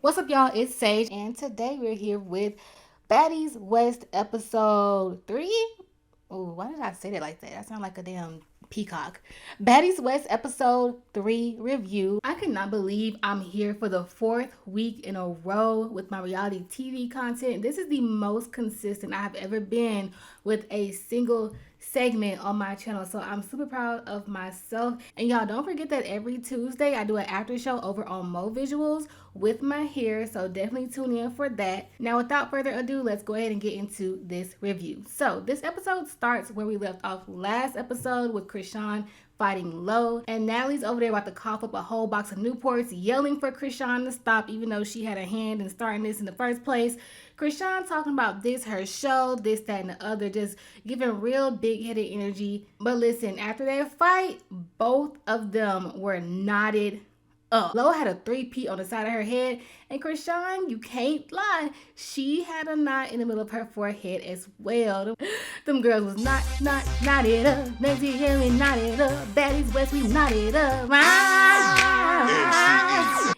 What's up, y'all? It's Sage, and today we're here with Baddies West episode 3. Oh, why did I say that like that? That sounds like a damn peacock. Baddies West episode 3 review. I cannot believe I'm here for the 4th week in a row with my reality TV content. This is the most consistent I have ever been with a single segment on my channel, so I'm super proud of myself. And y'all, don't forget that every Tuesday I do an after show over on Mo Visuals with my hair, so definitely tune in for that. Now, without further ado, let's go ahead and get into this review. So this episode starts where we left off last episode with Chrisean fighting Lo, and Natalie's over there about to cough up a whole box of Newports, yelling for Chrisean to stop, even though she had a hand in starting this in the first place. Chrisean talking about this, her show, this, that, and the other, just giving real big-headed energy. But listen, after that fight, both of them were knotted up. Lo had a three-peat on the side of her head, and Chrisean, you can't lie, she had a knot in the middle of her forehead as well. Them girls was knotted up. Nancy and we knotted up. Baddies West, we knotted up.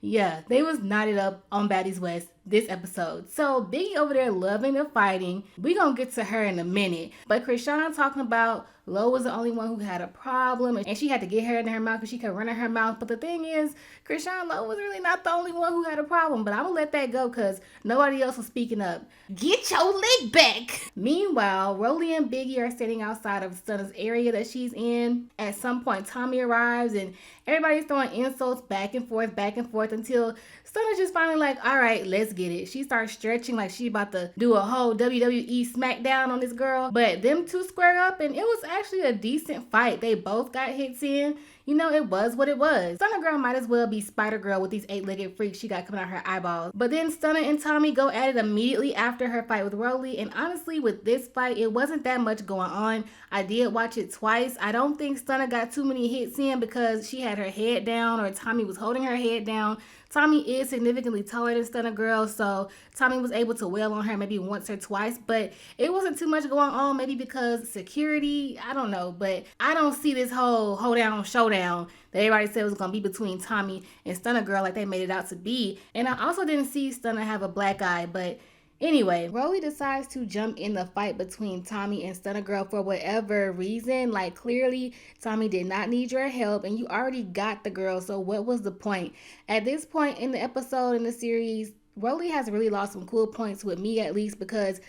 Yeah, they was knotted up on Baddies West this episode. So Biggie over there loving the fighting. We gonna get to her in a minute. But Chrisean talking about Lo was the only one who had a problem, and she had to get hair in her mouth because she kept running her mouth. But the thing is, Chrisean, Lo was really not the only one who had a problem. But I'm gonna let that go because nobody else was speaking up. Get your leg back. Meanwhile, Rolly and Biggie are standing outside of Stunna's area that she's in. At some point, Tommy arrives and everybody's throwing insults back and forth until Stunna's just finally like, all right, let's get it. She starts stretching like she about to do a whole WWE smackdown on this girl. But them two square up, and it was actually a decent fight. They both got hits in. You know, it was what it was. Stunna Girl might as well be Spider Girl with these 8-legged freaks she got coming out her eyeballs. But then Stunna and Tommy go at it immediately after her fight with Rolly. And honestly, with this fight, it wasn't that much going on. I did watch it twice. I don't think Stunna got too many hits in because she had her head down or Tommy was holding her head down. Tommy is significantly taller than Stunna Girl, so Tommy was able to wail on her maybe once or twice, but it wasn't too much going on, maybe because security, I don't know, but I don't see this whole hold down showdown that everybody said was going to be between Tommy and Stunna Girl like they made it out to be. And I also didn't see Stunna have a black eye, but anyway, Rolly decides to jump in the fight between Tommy and Stunna Girl for whatever reason. Like, clearly, Tommy did not need your help, and you already got the girl, so what was the point? At this point in the episode, in the series, Rolly has really lost some cool points with me, at least, because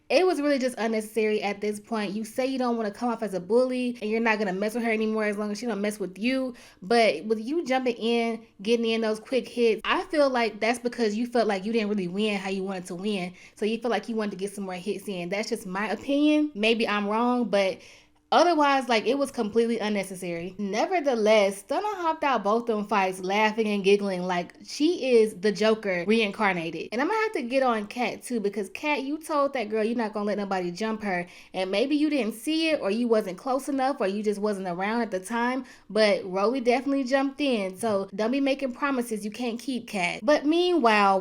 it was really just unnecessary at this point. You say you don't want to come off as a bully and you're not going to mess with her anymore as long as she don't mess with you. But with you jumping in, getting in those quick hits, I feel like that's because you felt like you didn't really win how you wanted to win. So you feel like you wanted to get some more hits in. That's just my opinion. Maybe I'm wrong, but otherwise, like, it was completely unnecessary. Nevertheless, Stunna hopped out both them fights laughing and giggling like she is the Joker reincarnated. And I'm gonna have to get on Kat too, because Kat, you told that girl you're not gonna let nobody jump her, and maybe you didn't see it or you wasn't close enough or you just wasn't around at the time, but Rolly definitely jumped in. So don't be making promises you can't keep, Kat. But meanwhile,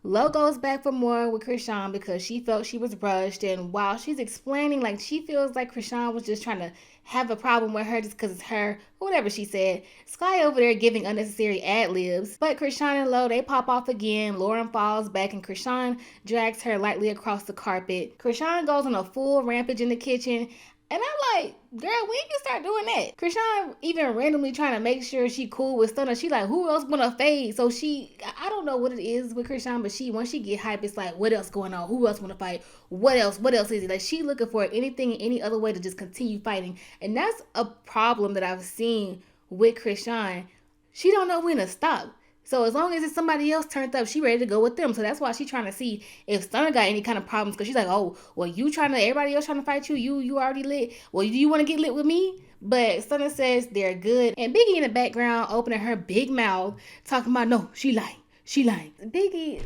Lo goes back for more with Chrisean because she felt she was rushed, and while she's explaining, like, she feels like Chrisean was just trying to have a problem with her just because it's her, whatever she said. Sky over there giving unnecessary ad-libs. But Chrisean and Lo, they pop off again. Lauren falls back and Chrisean drags her lightly across the carpet. Chrisean goes on a full rampage in the kitchen. And I'm like, girl, when you start doing that? Chrisean even randomly trying to make sure she cool with Stunna. She like, who else wanna fade? So I don't know what it is with Chrisean, but once she get hype, it's like, what else going on? Who else wanna fight? What else is it? Like, she looking for anything in any other way to just continue fighting. And that's a problem that I've seen with Chrisean. She don't know when to stop. So as long as it's somebody else turned up, she ready to go with them. So that's why she trying to see if Stunna got any kind of problems. Because she's like, oh, well, everybody else trying to fight you. You already lit. Well, do you want to get lit with me? But Stunna says they're good. And Biggie in the background opening her big mouth, talking about, no, she lying. Biggie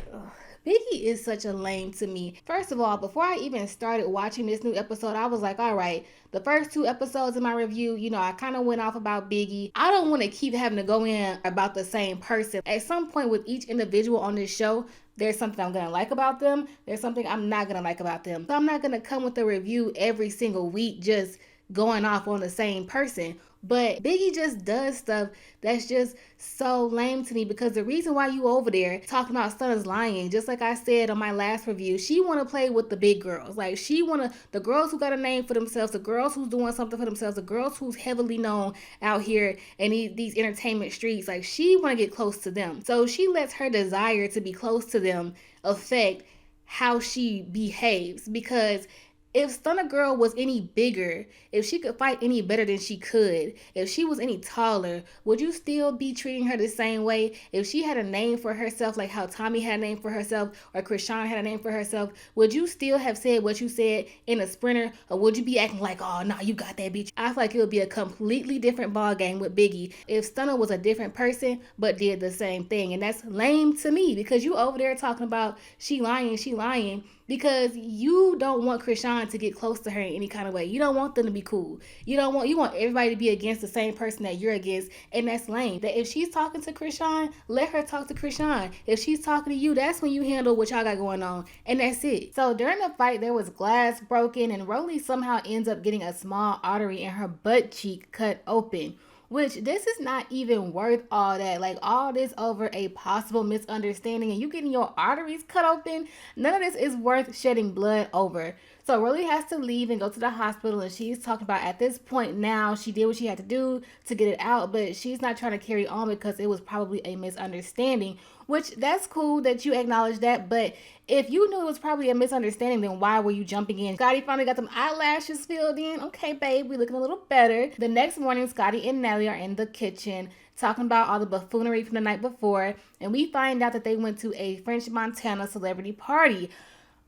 is such a lame to me. First of all, before I even started watching this new episode, I was like, all right, the first 2 episodes in my review, I kind of went off about Biggie. I don't want to keep having to go in about the same person. At some point with each individual on this show, there's something I'm going to like about them. There's something I'm not going to like about them. So I'm not going to come with a review every single week just going off on the same person. But Biggie just does stuff that's just so lame to me, because the reason why you over there talking about Stunna's lying, just like I said on my last review, she want to play with the big girls. Like, she want to, the girls who got a name for themselves, the girls who's doing something for themselves, the girls who's heavily known out here in these entertainment streets. Like, she want to get close to them. So she lets her desire to be close to them affect how she behaves. Because if Stunna Girl was any bigger, if she could fight any better than she could, if she was any taller, would you still be treating her the same way? If she had a name for herself, like how Tommy had a name for herself, or Chrisean had a name for herself, would you still have said what you said in a sprinter? Or would you be acting like, oh, no, you got that bitch? I feel like it would be a completely different ball game with Biggie if Stunna was a different person but did the same thing. And that's lame to me, because you over there talking about she lying, because you don't want Chrisean to get close to her in any kind of way. You don't want them to be cool. You want everybody to be against the same person that you're against, and that's lame. That if she's talking to Chrisean, let her talk to Chrisean. If she's talking to you, that's when you handle what y'all got going on, and that's it. So during the fight, there was glass broken, and Rolly somehow ends up getting a small artery in her butt cheek cut open. Which, this is not even worth all that. Like, all this over a possible misunderstanding and you getting your arteries cut open. None of this is worth shedding blood over. So Rolly has to leave and go to the hospital, and she's talking about at this point now she did what she had to do to get it out, but she's not trying to carry on because it was probably a misunderstanding, which that's cool that you acknowledge that. But if you knew it was probably a misunderstanding, then why were you jumping in? Scotty finally got them eyelashes filled in. Okay, babe, we looking a little better. The next morning, Scotty and Nelly are in the kitchen talking about all the buffoonery from the night before, and we find out that they went to a French Montana celebrity party.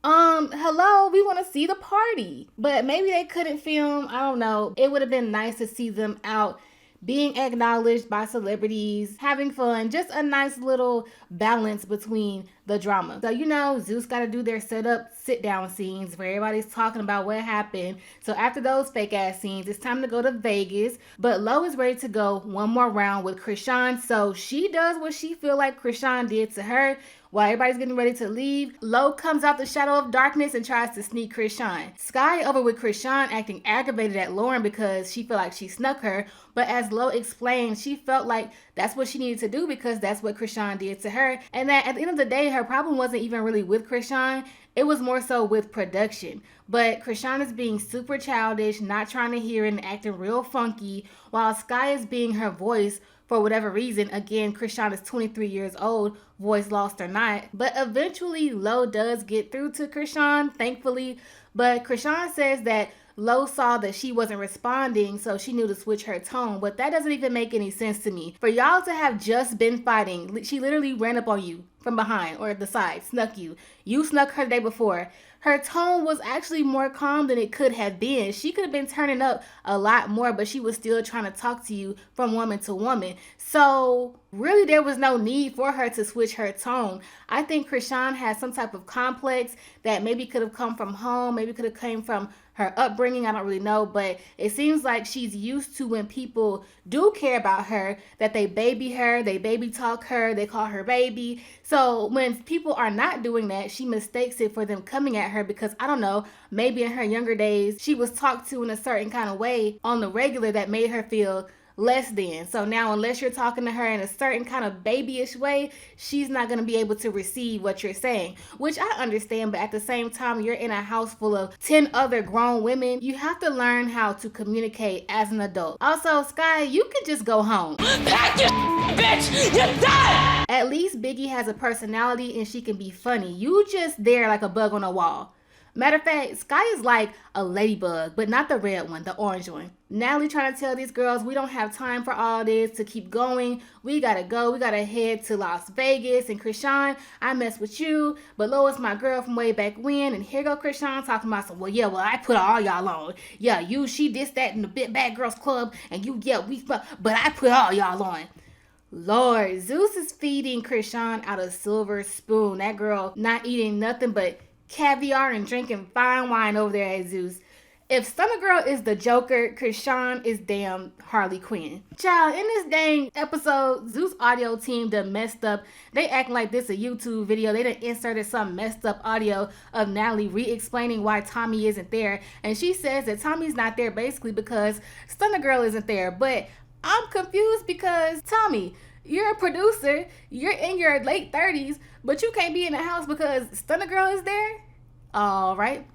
Hello, we want to see the party. But maybe they couldn't film. I don't know. It would have been nice to see them out being acknowledged by celebrities, having fun, just a nice little balance between the drama. So, Zeus got to do their setup, sit down scenes where everybody's talking about what happened. So after those fake ass scenes, it's time to go to Vegas. But Lo is ready to go one more round with Chrisean. So she does what she feel like Chrisean did to her. While everybody's getting ready to leave, Lo comes out the shadow of darkness and tries to sneak Chrisean. Sky over with Chrisean acting aggravated at Lauren because she felt like she snuck her. But as Lo explained, she felt like that's what she needed to do because that's what Chrisean did to her. And that at the end of the day, her problem wasn't even really with Chrisean. It was more so with production. But Chrisean is being super childish, not trying to hear it and acting real funky, while Sky is being her voice for whatever reason. Again, Chrisean is 23 years old, voice lost or not. But eventually, Lo does get through to Chrisean, thankfully. But Chrisean says that Lo saw that she wasn't responding, so she knew to switch her tone. But that doesn't even make any sense to me. For y'all to have just been fighting, she literally ran up on you from behind or the side, snuck you. You snuck her the day before. Her tone was actually more calm than it could have been. She could have been turning up a lot more, but she was still trying to talk to you from woman to woman. So really, there was no need for her to switch her tone. I think Chrisean has some type of complex that maybe could have come from home, maybe could have came from her upbringing. I don't really know, but it seems like she's used to when people do care about her, that they baby her, they baby talk her, they call her baby. So when people are not doing that, she mistakes it for them coming at her because, I don't know, maybe in her younger days, she was talked to in a certain kind of way on the regular that made her feel less than. So now, unless you're talking to her in a certain kind of babyish way, she's not going to be able to receive what you're saying, which I understand. But at the same time, you're in a house full of 10 other grown women. You have to learn how to communicate as an adult. Also, Sky, you could just go home. Pack your bitch, you're done! At least Biggie has a personality and she can be funny. You just there like a bug on a wall. Matter of fact, Sky is like a ladybug, but not the red one, the orange one. Natalie trying to tell these girls we don't have time for all this, to keep going. We gotta go. We gotta head to Las Vegas. And Chrisean, I mess with you, but Lois my girl from way back when. And here go Chrisean talking about some, well, I put all y'all on. Yeah, she this, that, in the Big Bad Girls Club. And but I put all y'all on. Lord, Zeus is feeding Chrisean out of silver spoon. That girl not eating nothing but caviar and drinking fine wine over there at Zeus. If Stunna Girl is the Joker, Chrisean is damn Harley Quinn. Child, in this dang episode, Zeus audio team done messed up. They acting like this a YouTube video. They done inserted some messed up audio of Natalie re-explaining why Tommy isn't there. And she says that Tommy's not there basically because Stunna Girl isn't there. But I'm confused because, Tommy, you're a producer. You're in your late 30s, but you can't be in the house because Stunna Girl is there? All right.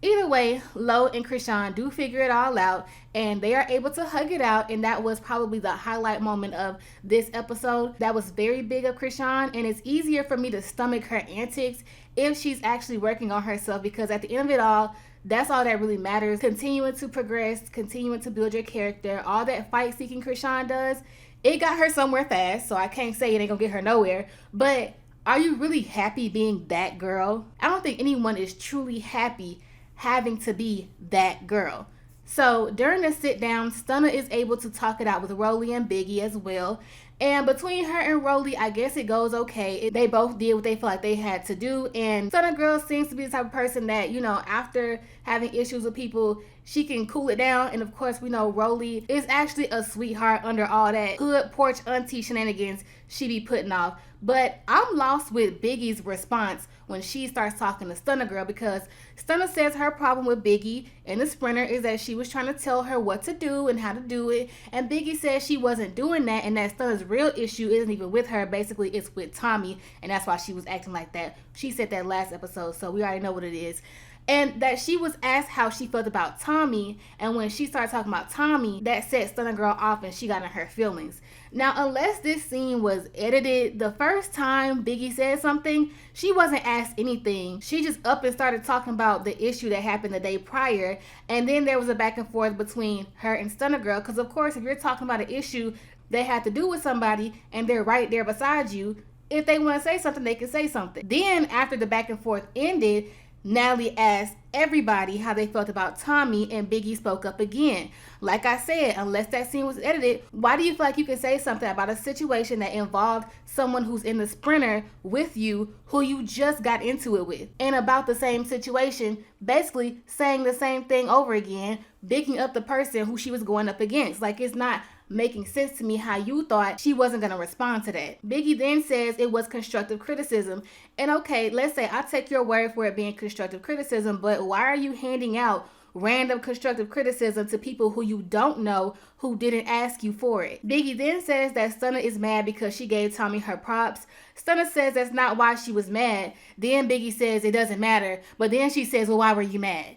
Either way, Lo and Chrisean do figure it all out, and they are able to hug it out, and that was probably the highlight moment of this episode. That was very big of Chrisean, and it's easier for me to stomach her antics if she's actually working on herself, because at the end of it all, that's all that really matters. Continuing to progress, continuing to build your character, all that fight-seeking Chrisean does, it got her somewhere fast, so I can't say it ain't gonna get her nowhere, but are you really happy being that girl? I don't think anyone is truly happy having to be that girl. So during the sit down, Stunna is able to talk it out with Rolly and Biggie as well. And between her and Rolly, I guess it goes okay. They both did what they feel like they had to do. And Stunna Girl seems to be the type of person that, you know, after having issues with people, she can cool it down. And of course, we know Rolly is actually a sweetheart under all that hood porch auntie shenanigans she be putting off. But I'm lost with Biggie's response when she starts talking to Stunna Girl, because Stunna says her problem with Biggie and the Sprinter is that she was trying to tell her what to do and how to do it, and Biggie says she wasn't doing that, and that Stunna's real issue isn't even with her. Basically, it's with Tommy, and that's why she was acting like that. She said that last episode, so we already know what it is. And that she was asked how she felt about Tommy, and when she started talking about Tommy, that set Stunna Girl off and she got in her feelings. Now, unless this scene was edited, the first time Biggie said something, she wasn't asked anything. She just up and started talking about the issue that happened the day prior, and then there was a back and forth between her and Stunna Girl, because of course, if you're talking about an issue that had to do with somebody and they're right there beside you, if they want to say something, they can say something. Then, after the back and forth ended, Natalie asked everybody how they felt about Tommy, and Biggie spoke up again. Like I said, unless that scene was edited, why do you feel like you can say something about a situation that involved someone who's in the Sprinter with you, who you just got into it with, and about the same situation, basically saying the same thing over again, bigging up the person who she was going up against? Like, it's not making sense to me how you thought she wasn't going to respond to that. Biggie then says it was constructive criticism. And okay, let's say I take your word for it being constructive criticism, but why are you handing out random constructive criticism to people who you don't know, who didn't ask you for it? Biggie then says that Stunna is mad because she gave Tommy her props. Stunna says that's not why she was mad. Then Biggie says it doesn't matter, but then she says, well, why were you mad?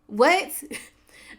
What?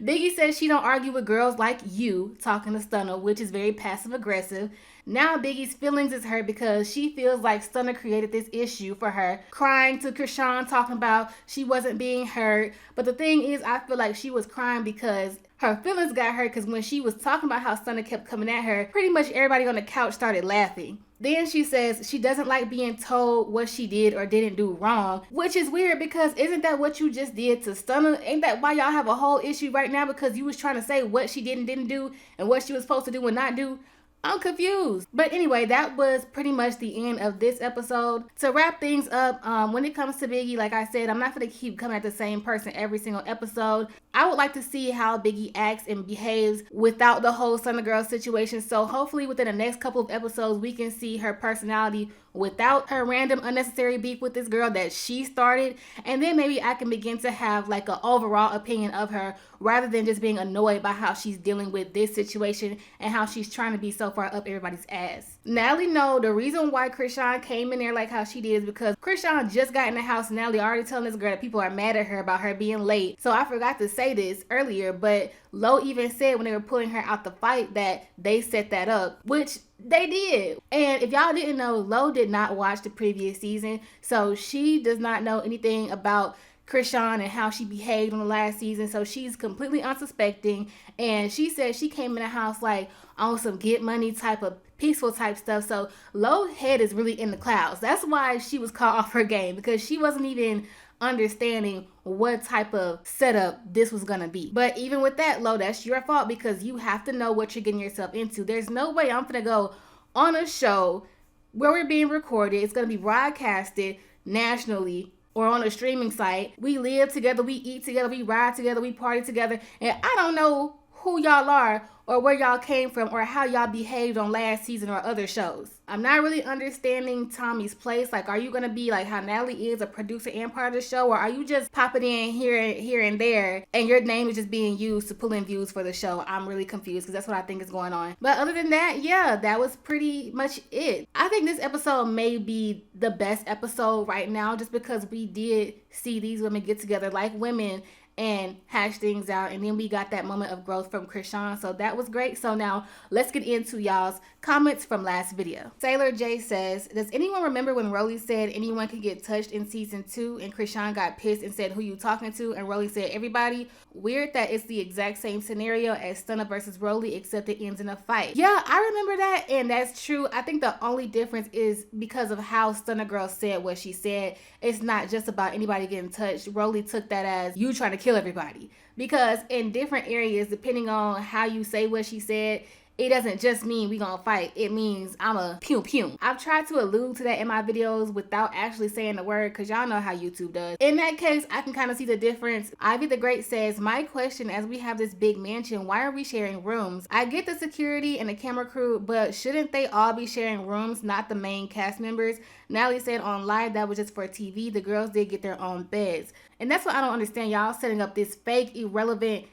Biggie says she don't argue with girls like you, talking to Stunna, which is very passive aggressive. Now Biggie's feelings is hurt because she feels like Stunna created this issue for her, crying to Chrisean, talking about she wasn't being heard. But the thing is, I feel like she was crying because her feelings got hurt, because when she was talking about how Stunna kept coming at her, pretty much everybody on the couch started laughing. Then she says she doesn't like being told what she did or didn't do wrong, which is weird because isn't that what you just did to Stunna? Ain't that why y'all have a whole issue right now? Because you was trying to say what she did and didn't do and what she was supposed to do and not do? I'm confused. But anyway, that was pretty much the end of this episode. To wrap things up, when it comes to Biggie, like I said, I'm not going to keep coming at the same person every single episode. I would like to see how Biggie acts and behaves without the whole Stunna Girl situation. So hopefully within the next couple of episodes, we can see her personality without her random unnecessary beef with this girl that she started. And then maybe I can begin to have like an overall opinion of her rather than just being annoyed by how she's dealing with this situation and how she's trying to be so far up everybody's ass. Natalie know the reason why Chrisean came in there like how she did is because Chrisean just got in the house and Natalie already telling this girl that people are mad at her about her being late. So I forgot to say this earlier, but Lo even said when they were pulling her out the fight that they set that up, which they did. And if y'all didn't know, Lo did not watch the previous season, so she does not know anything about Chrisean and how she behaved on the last season. So she's completely unsuspecting, and she said she came in the house like on some get money type of peaceful type stuff. So Lo's head is really in the clouds. That's why she was caught off her game, because she wasn't even understanding what type of setup this was gonna be. But even with that, Lo, that's your fault, because you have to know what you're getting yourself into. There's no way I'm gonna go on a show where we're being recorded. It's gonna be broadcasted nationally or on a streaming site. We live together, we eat together, we ride together, we party together, and I don't know who y'all are or where y'all came from or how y'all behaved on last season or other shows. I'm not really understanding Tommy's place. Like, are you gonna be like how Natalie is, a producer and part of the show, or are you just popping in here and there and your name is just being used to pull in views for the show? I'm really confused because that's what I think is going on. But other than that, yeah, that was pretty much it. I think this episode may be the best episode right now just because we did see these women get together like women and hash things out, and then we got that moment of growth from Chrisean, so that was great. So now let's get into y'all's comments from last video. Sailor J says, does anyone remember when Rolly said anyone could get touched in season 2 and Chrisean got pissed and said who you talking to, and Rolly said everybody? Weird that it's the exact same scenario as Stunna versus Rolly except it ends in a fight. Yeah, I remember that, and that's true. I think the only difference is because of how Stunna Girl said what she said. It's not just about anybody getting touched. Rolly took that as you trying to kill everybody, because in different areas, depending on how you say what she said, it doesn't just mean we gonna fight. It means I'm a pew pew. I've tried to allude to that in my videos without actually saying the word, because y'all know how YouTube does. In that case, I can kind of see the difference. Ivy the Great says, my question, as we have this big mansion, why are we sharing rooms? I get the security and the camera crew, but shouldn't they all be sharing rooms, not the main cast members? Natalie said on live that was just for TV. The girls did get their own beds. And that's what I don't understand. Y'all setting up this fake, irrelevant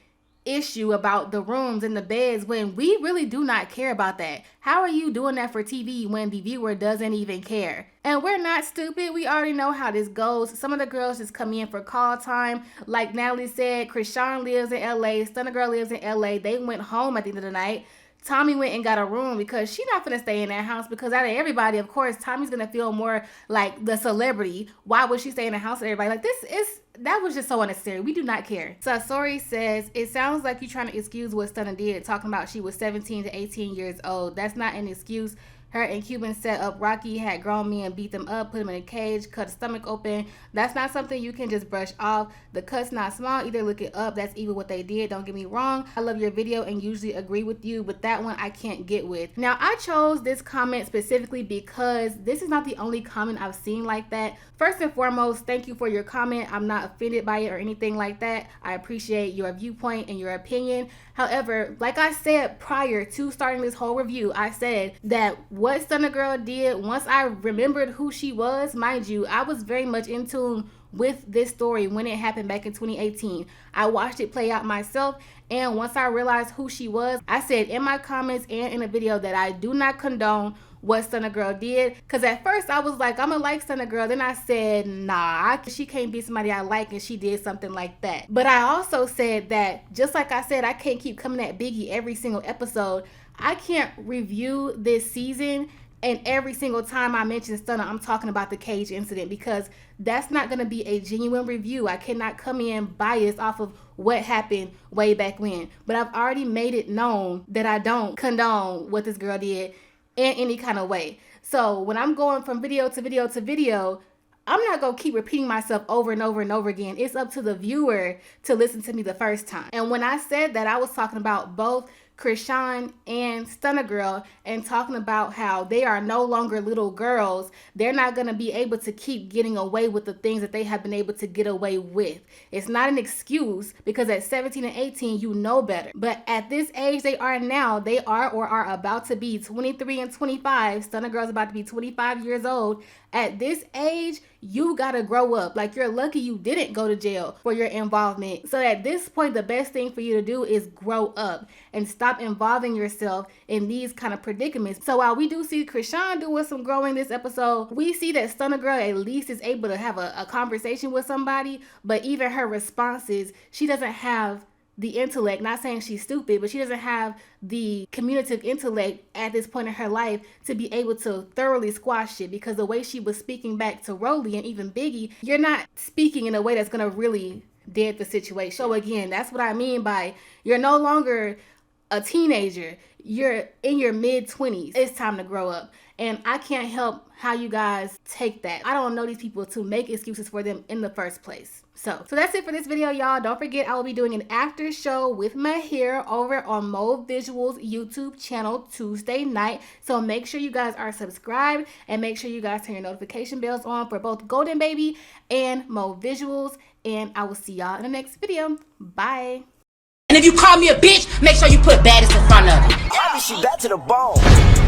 issue about the rooms and the beds when we really do not care about that. How are you doing that for TV when the viewer doesn't even care? And we're not stupid. We already know how this goes. Some of the girls just come in for call time. Like Natalie said, Chrisean lives in LA. Stunna Girl lives in LA. They went home at the end of the night. Tommy went and got a room because she's not gonna stay in that house, because out of everybody, of course, Tommy's gonna feel more like the celebrity. Why would she stay in the house with everybody? Like, that was just so unnecessary. We do not care. Sasori says, it sounds like you're trying to excuse what Stunna did, talking about she was 17 to 18 years old. That's not an excuse. Her and Cuban set up Rocky, had grown men beat them up, put them in a cage, cut his stomach open. That's not something you can just brush off. The cut's not small either. Look it up. That's even what they did. Don't get me wrong. I love your video and usually agree with you, but that one I can't get with. Now, I chose this comment specifically because this is not the only comment I've seen like that. First and foremost, thank you for your comment. I'm not offended by it or anything like that. I appreciate your viewpoint and your opinion. However, like I said prior to starting this whole review, I said that what Stunna Girl did, once I remembered who she was, mind you, I was very much in tune with this story when it happened back in 2018. I watched it play out myself, and once I realized who she was, I said in my comments and in the video that I do not condone what Stunna Girl did. Because at first I was like, I'm gonna like Stunna Girl. Then I said, nah, she can't be somebody I like, and she did something like that. But I also said that, just like I said, I can't keep coming at Biggie every single episode. I can't review this season and every single time I mention Stunna, I'm talking about the cage incident, because that's not going to be a genuine review. I cannot come in biased off of what happened way back when. But I've already made it known that I don't condone what this girl did in any kind of way. So when I'm going from video to video to video, I'm not going to keep repeating myself over and over and over again. It's up to the viewer to listen to me the first time. And when I said that, I was talking about both Chrisean and Stunna Girl, and talking about how they are no longer little girls. They're not going to be able to keep getting away with the things that they have been able to get away with. It's not an excuse, because at 17 and 18, you know better. But at this age they are now, they are or are about to be 23 and 25. Stunna Girl's about to be 25 years old. At this age, you gotta grow up. Like, you're lucky you didn't go to jail for your involvement. So at this point, the best thing for you to do is grow up and stop involving yourself in these kind of predicaments. So while we do see Chrisean doing some growing this episode, we see that Stunna Girl at least is able to have a conversation with somebody. But even her responses, she doesn't have the intellect, not saying she's stupid, but she doesn't have the communicative intellect at this point in her life to be able to thoroughly squash it, because the way she was speaking back to Rolly and even Biggie, you're not speaking in a way that's going to really dead the situation. So again, that's what I mean by you're no longer a teenager. You're in your mid-20s. It's time to grow up. And I can't help how you guys take that. I don't know these people to make excuses for them in the first place. So that's it for this video, y'all. Don't forget, I will be doing an after show with my hair over on Mo Visuals YouTube channel Tuesday night. So make sure you guys are subscribed and make sure you guys turn your notification bells on for both Golden Baby and Mo Visuals. And I will see y'all in the next video. Bye. And if you call me a bitch, make sure you put Baddies in front of it. I be shoot that to the bone.